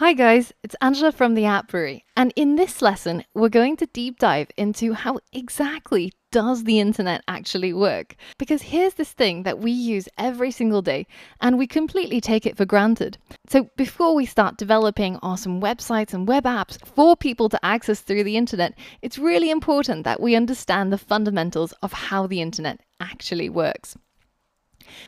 Hi guys, it's Angela from the App Brewery, and in this lesson, we're going to deep dive into how exactly does the internet actually work? Because here's this thing that we use every single day, and we completely take it for granted. So before we start developing awesome websites and web apps for people to access through the internet, it's really important that we understand the fundamentals of how the internet actually works.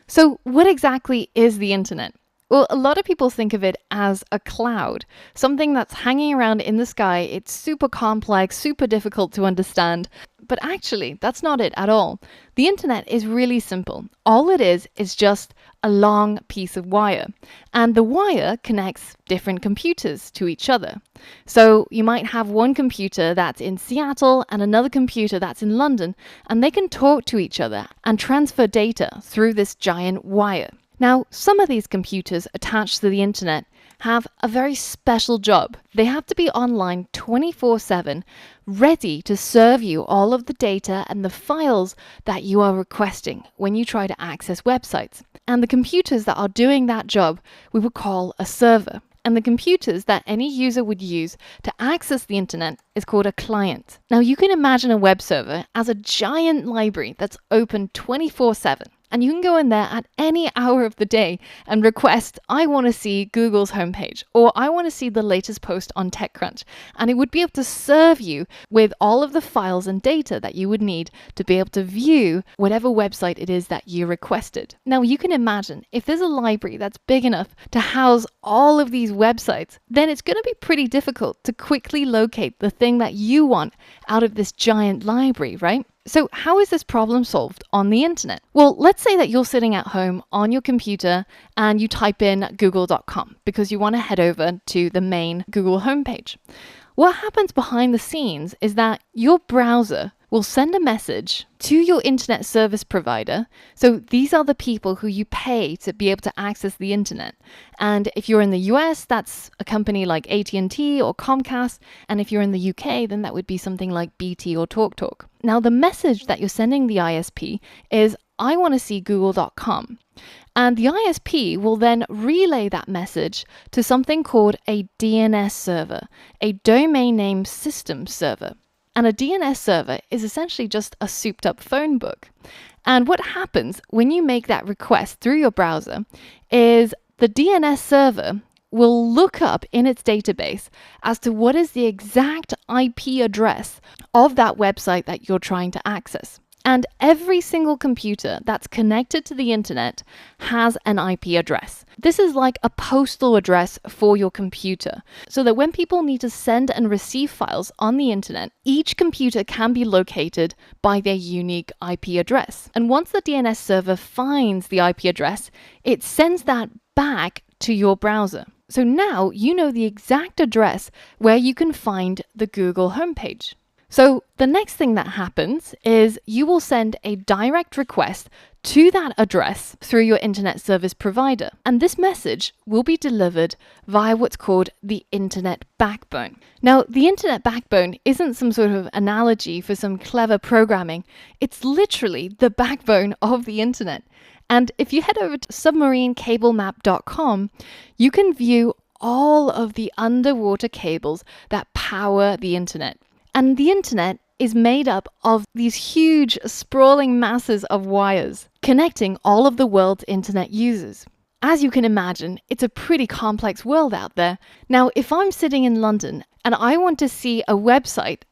So what exactly is the internet? Well, a lot of people think of it as a cloud, something that's hanging around in the sky. It's super complex, super difficult to understand. But actually, that's not it at all. The internet is really simple. All it is just a long piece of wire. And the wire connects different computers to each other. So you might have one computer that's in Seattle and another computer that's in London, and they can talk to each other and transfer data through this giant wire. Now, some of these computers attached to the internet have a very special job. They have to be online 24/7, ready to serve you all of the data and the files that you are requesting when you try to access websites. And the computers that are doing that job, we would call a server. And the computers that any user would use to access the internet is called a client. Now, you can imagine a web server as a giant library that's open 24/7. And you can go in there at any hour of the day and request, I want to see Google's homepage, or I want to see the latest post on TechCrunch. And it would be able to serve you with all of the files and data that you would need to be able to view whatever website it is that you requested. Now, you can imagine if there's a library that's big enough to house all of these websites, then it's going to be pretty difficult to quickly locate the thing that you want out of this giant library, right? So how is this problem solved on the internet? Well, let's say that you're sitting at home on your computer and you type in google.com because you want to head over to the main Google homepage. What happens behind the scenes is that your browser will send a message to your internet service provider. So these are the people who you pay to be able to access the internet. And if you're in the US, that's a company like AT&T or Comcast. And if you're in the UK, then that would be something like BT or TalkTalk. Now, the message that you're sending the ISP is, I want to see google.com. And the ISP will then relay that message to something called a DNS server, a domain name system server. And a DNS server is essentially just a souped up phone book. And what happens when you make that request through your browser is the DNS server will look up in its database as to what is the exact IP address of that website that you're trying to access. And every single computer that's connected to the internet has an IP address. This is like a postal address for your computer, so that when people need to send and receive files on the internet, each computer can be located by their unique IP address. And once the DNS server finds the IP address, it sends that back to your browser. So now you know the exact address where you can find the Google homepage. So the next thing that happens is you will send a direct request to that address through your internet service provider. And this message will be delivered via what's called the internet backbone. Now, the internet backbone isn't some sort of analogy for some clever programming. It's literally the backbone of the internet. And if you head over to submarinecablemap.com, you can view all of the underwater cables that power the internet. And the internet is made up of these huge, sprawling masses of wires connecting all of the world's internet users. As you can imagine, it's a pretty complex world out there. Now, if I'm sitting in London and I want to see a website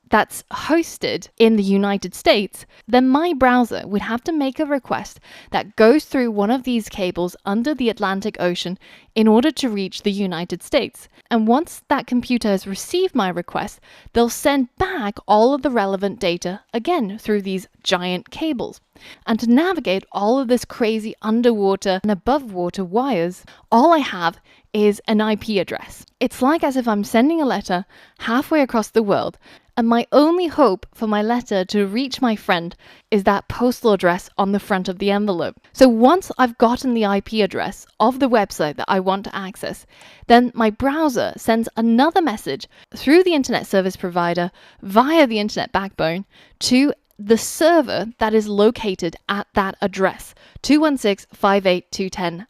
that's hosted in the United States, then my browser would have to make a request that goes through one of these cables under the Atlantic Ocean in order to reach the United States. And once that computer has received my request, they'll send back all of the relevant data again through these giant cables. And to navigate all of this crazy underwater and above water wires, all I have is an IP address. It's like as if I'm sending a letter halfway across the world, and my only hope for my letter to reach my friend is that postal address on the front of the envelope. So once I've gotten the IP address of the website that I want to access, then my browser sends another message through the internet service provider via the internet backbone to the server that is located at that address, 216.58210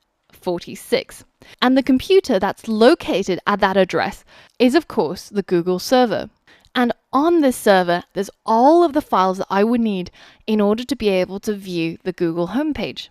256. And the computer that's located at that address is, of course, the Google server. And on this server, there's all of the files that I would need in order to be able to view the Google homepage.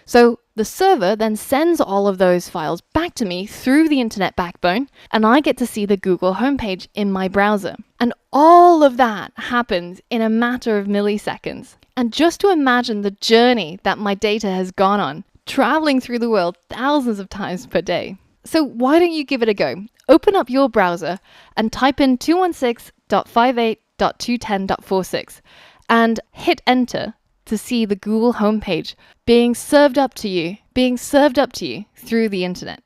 So the server then sends all of those files back to me through the internet backbone, and I get to see the Google homepage in my browser. And all of that happens in a matter of milliseconds. And just to imagine the journey that my data has gone on, traveling through the world thousands of times per day. So why don't you give it a go? Open up your browser and type in 216.58.210.46 and hit enter to see the Google homepage being served up to you through the internet.